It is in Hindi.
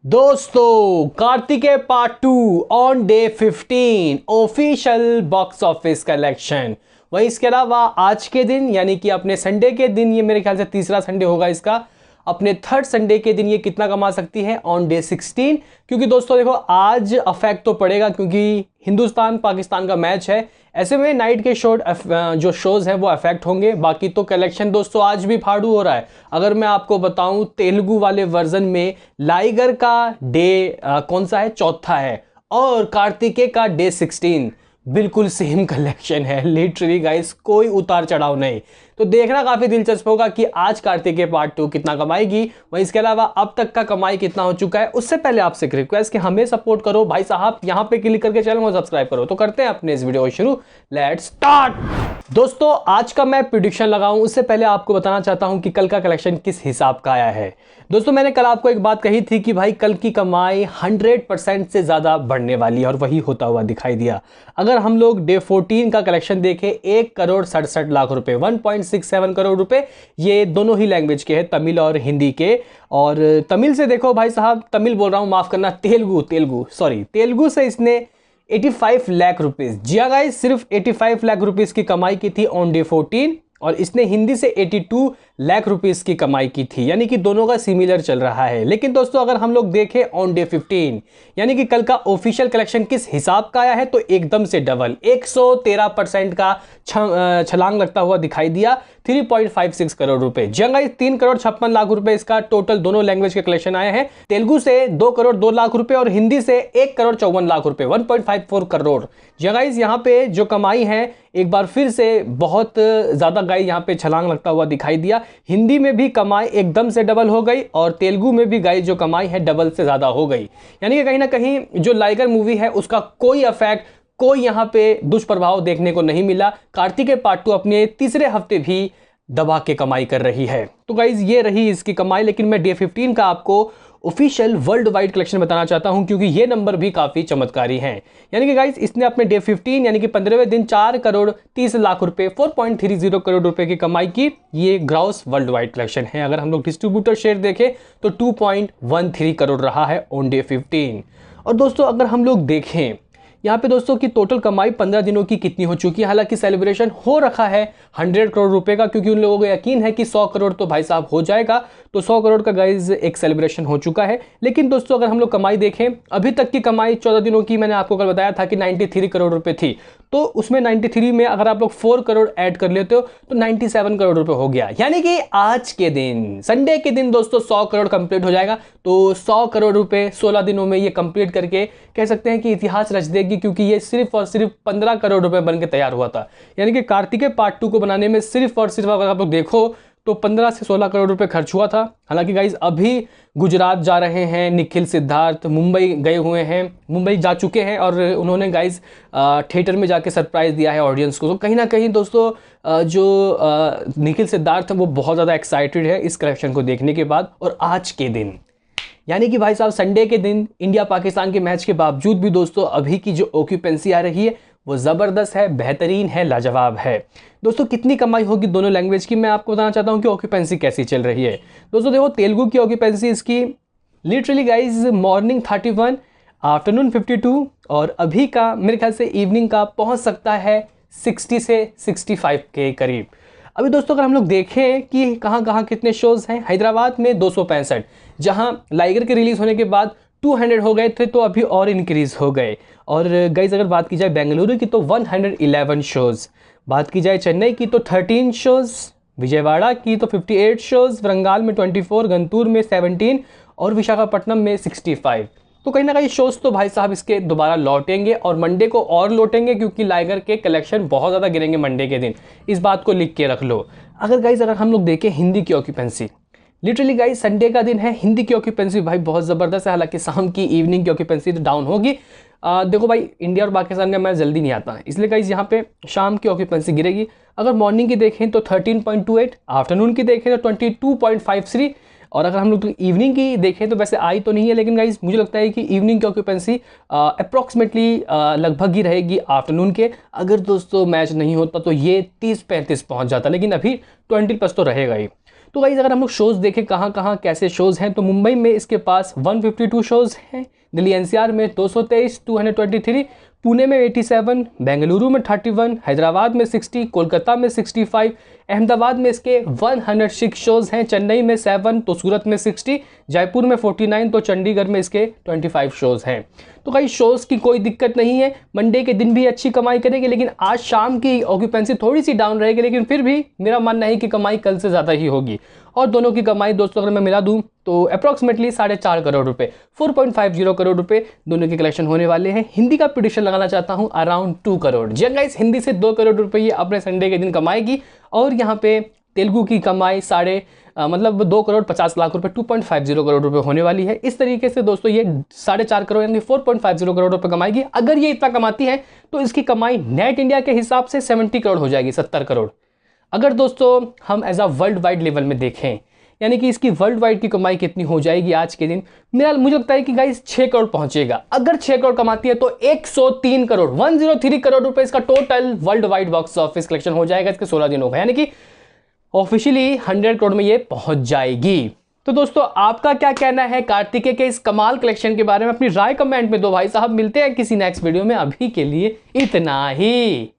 दोस्तों Kartikeya part 2 on day 15 official box office collection. वहीं इसके अलावा आज के दिन यानी कि अपने संडे के दिन, ये मेरे ख्याल से तीसरा संडे होगा इसका, अपने थर्ड संडे के दिन ये कितना कमा सकती है ऑन डे 16। क्योंकि दोस्तों देखो आज अफेक्ट तो पड़ेगा क्योंकि हिंदुस्तान पाकिस्तान का मैच है, ऐसे में नाइट के जो शोज हैं वो अफेक्ट होंगे। बाकी तो कलेक्शन दोस्तों आज भी फाड़ू हो रहा है। अगर मैं आपको बताऊं तेलुगु वाले वर्जन में लाइगर का डे कौन सा है, चौथा है, और कार्तिकेय का डे 16 बिल्कुल सेम कलेक्शन है। लिटरली गाइस कोई उतार चढ़ाव नहीं। तो देखना काफी दिलचस्प होगा कि आज कार्तिकेय पार्ट 2 कितना कमाएगी। वहीं इसके अलावा अब तक का कमाई कितना हो चुका है। उससे पहले आपसे रिक्वेस्ट कि हमें सपोर्ट करो भाई साहब, यहां पे क्लिक करके चैनल को सब्सक्राइब करो। तो करते हैं अपने इस वीडियो को शुरू, लेट्स स्टार्ट। दोस्तों आज का मैं प्रेडिक्शन लगाऊं उससे पहले आपको बताना चाहता हूं कि कल का कलेक्शन किस हिसाब का आया है। दोस्तों मैंने कल आपको एक बात कही थी कि भाई कल की कमाई 100% से ज्यादा बढ़ने वाली है और वही होता हुआ दिखाई दिया। अगर हम लोग डे 14 का कलेक्शन देखें, 1,67,00,000 रुपए, 1.67 करोड़ रुपए, ये दोनों ही लैंग्वेज के हैं, तमिल और हिंदी के। और तमिल से देखो भाई साहब, तमिल बोल रहा हूं माफ करना, तेलुगु से इसने 85 लाख रुपीस, जी हाँ गाइस, सिर्फ 85 लाख रुपीस की कमाई की थी ऑन डे 14। और इसने हिंदी से 82 लाख रुपीस की कमाई की थी, यानी कि दोनों का सिमिलर चल रहा है। लेकिन दोस्तों अगर हम लोग देखें ऑन डे 15 यानी कि कल का ऑफिशियल कलेक्शन किस हिसाब का आया है, तो एकदम से डबल 113% का छलांग लगता हुआ दिखाई दिया, 3.56 करोड़ रुपए। जंगाई 3,56,00,000 रुपए इसका टोटल दोनों लैंग्वेज के कलेक्शन आए हैं। तेलुगु से 2,02,00,000 रुपए और हिंदी से 1,54,00,000 रुपए, 1.54 करोड़। जंगाइज यहाँ पे जो कमाई है एक बार फिर से बहुत ज्यादा गाई यहाँ पे छलांग लगता हुआ दिखाई दिया। हिंदी में भी कमाई एकदम से डबल हो गई और तेलुगु में भी गाई जो कमाई है डबल से ज्यादा हो गई। यानी कि कहीं ना कहीं जो लाइगर मूवी है उसका कोई इफेक्ट, कोई यहाँ पे दुष्प्रभाव देखने को नहीं मिला। कार्तिकेय पार्ट 2 अपने तीसरे हफ्ते भी दबा के कमाई कर रही है। तो गाइज ये रही इसकी कमाई। लेकिन मैं डे 15 का आपको ऑफिशियल वर्ल्ड वाइड कलेक्शन बताना चाहता हूं क्योंकि ये नंबर भी काफी चमत्कारी हैं। यानी कि गाइस इसने अपने डे 15 यानी कि 15वें दिन 4,30,00,000 रुपए, 4.30 करोड़ रुपए की कमाई की। ये ग्रॉस वर्ल्ड वाइड कलेक्शन है। अगर हम लोग डिस्ट्रीब्यूटर शेयर देखें तो 2.13 करोड़ रहा है ऑन डे 15। और दोस्तों अगर हम लोग देखें यहाँ पे दोस्तों की टोटल कमाई 15 दिनों की कितनी हो चुकी है, हालांकि सेलिब्रेशन हो रखा है 100 करोड़ रुपए का, क्योंकि उन लोगों को यकीन है कि 100 करोड़ तो भाई साहब हो जाएगा। तो 100 करोड़ का गाइज एक सेलिब्रेशन हो चुका है। लेकिन दोस्तों अगर हम लोग कमाई देखें, अभी तक की कमाई 14 दिनों की मैंने आपको कल बताया था कि 93 करोड़ रुपए थी। तो उसमें 93 में अगर आप लोग 4 करोड़ ऐड कर लेते हो तो 97 करोड़ रुपए हो गया। यानी कि आज के दिन, संडे के दिन दोस्तों 100 करोड़ कंप्लीट हो जाएगा। तो 100 करोड़ रुपए 16 दिनों में ये कंप्लीट करके कह सकते हैं कि इतिहास रच देगी, क्योंकि ये सिर्फ और सिर्फ 15 करोड़ रुपए बन के तैयार हुआ था। यानी कि कार्तिकेय पार्ट 2 को बनाने में सिर्फ और सिर्फ अगर आप लोग देखो तो 15 से 16 करोड़ रुपए खर्च हुआ था। हालांकि गाइज अभी गुजरात जा रहे हैं निखिल सिद्धार्थ, मुंबई गए हुए हैं, मुंबई जा चुके हैं और उन्होंने गाइज थिएटर में जाके सरप्राइज दिया है ऑडियंस को। तो कहीं ना कहीं दोस्तों जो निखिल सिद्धार्थ है वो बहुत ज़्यादा एक्साइटेड है इस कलेक्शन को देखने के बाद। और आज के दिन यानी कि भाई साहब संडे के दिन इंडिया पाकिस्तान के मैच के बावजूद भी दोस्तों अभी की जो ऑक्यूपेंसी आ रही है वो ज़बरदस्त है, बेहतरीन है, लाजवाब है। दोस्तों कितनी कमाई होगी दोनों लैंग्वेज की, मैं आपको बताना चाहता हूँ कि ऑक्यूपेंसी कैसी चल रही है। दोस्तों देखो तेलुगु की ऑक्यूपेंसी इसकी लिटरली गाइज मॉर्निंग 31, आफ्टरनून 52 और अभी का मेरे ख्याल से इवनिंग का पहुँच सकता है 60 से 65 के करीब। अभी दोस्तों अगर हम लोग देखें कि कहाँ कहाँ कितने शोज़ हैं, हैदराबाद में 265, जहाँ लाइगर के रिलीज़ होने के बाद 200 हो गए थे, तो अभी और इंक्रीज़ हो गए। और गाइज अगर बात की जाए बेंगलुरु की तो 111 शोज़, बात की जाए चेन्नई की तो 13 शोज़, विजयवाड़ा की तो 58 शोज़, वरंगाल में 24, गंतूर में 17 और विशाखापट्टनम में 65। तो कहीं ना कहीं शोज़ तो भाई साहब इसके दोबारा लौटेंगे और मंडे को और लौटेंगे, क्योंकि लाइगर के कलेक्शन बहुत ज़्यादा गिरेंगे मंडे के दिन। इस बात को लिख के रख लो। अगर हम लोग देखें हिंदी की ऑक्यूपेंसी, लिटरली गाइस संडे का दिन है, हिंदी की ऑक्यूपेंसी भाई बहुत ज़बरदस्त है। हालांकि शाम की इवनिंग की ऑक्यूपेंसी तो डाउन होगी। देखो भाई इंडिया और पाकिस्तान का मैच जल्दी नहीं आता, इसलिए गाइस यहाँ पे शाम की ऑक्यूपेंसी गिरेगी। अगर मॉर्निंग की देखें तो 13.28, आफ्टरनून की देखें तो 22.53 और अगर हम लोग तो इवनिंग की देखें तो वैसे आई तो नहीं है, लेकिन गाइस मुझे लगता है कि इवनिंग की ऑक्यूपेंसी अप्रॉक्सीमेटली लगभग ही रहेगी आफ्टरनून के। अगर दोस्तों मैच नहीं होता तो ये 30-35 पहुँच जाता, लेकिन अभी 20+ तो रहेगा ही। तो गाइस अगर हम लोग शोज़ देखें कहाँ कहाँ कैसे शोज़ हैं, तो मुंबई में इसके पास 152 शोज़ हैं, दिल्ली एनसीआर में 223 223, पुणे में 87, बेंगलुरु में 31, हैदराबाद में 60, कोलकाता में 65, अहमदाबाद में इसके 106 शोज़ हैं, चेन्नई में 7, तो सूरत में 60, जयपुर में 49, तो चंडीगढ़ में इसके 25 शोज़ हैं। तो कई शोज़ की कोई दिक्कत नहीं है, मंडे के दिन भी अच्छी कमाई करेंगे, लेकिन आज शाम की ऑक्यूपेंसी थोड़ी सी डाउन रहेगी, लेकिन फिर भी मेरा मानना है कि कमाई कल से ज़्यादा ही होगी। और दोनों की कमाई दोस्तों अगर मैं मिला दूं तो अप्रॉक्सीमेटली 4.5 करोड़ रुपए, 4.50 करोड़ रुपए दोनों के कलेक्शन होने वाले हैं। हिंदी का प्रेडिक्शन लगाना चाहता हूं अराउंड 2 करोड़। जी गाइस, हिंदी से 2 करोड़ रुपए ये अपने संडे के दिन कमाएगी, और यहाँ पे तेलुगु की कमाई 2 करोड़ 50 लाख रुपए, 2.50 करोड़ रुपए होने वाली है। इस तरीके से दोस्तों ये 4.5 करोड़ यानी 4.50 करोड़ रुपए कमाएगी। अगर ये इतना कमाती है तो इसकी कमाई नेट इंडिया के हिसाब से 70 करोड़ हो जाएगी, 70 करोड़। अगर दोस्तों हम as a world wide level में देखें, यानी कि इसकी वर्ल्ड वाइड की कमाई कितनी हो जाएगी आज के दिन, मुझे लगता है कि गाइस 6 करोड़ पहुंचेगा। अगर 6 करोड़ कमाती है तो 103 करोड़ 103 करोड़ रुपए इसका total world wide box office collection हो जाएगा। इसके 16 दिन होगा, यानी कि ऑफिशियली 100 करोड़ में ये पहुंच जाएगी। तो दोस्तों आपका क्या कहना है कार्तिकेय के इस कमाल कलेक्शन के बारे में? अपनी राय कमेंट में दो भाई साहब। मिलते हैं किसी नेक्स्ट वीडियो में, अभी के लिए इतना ही।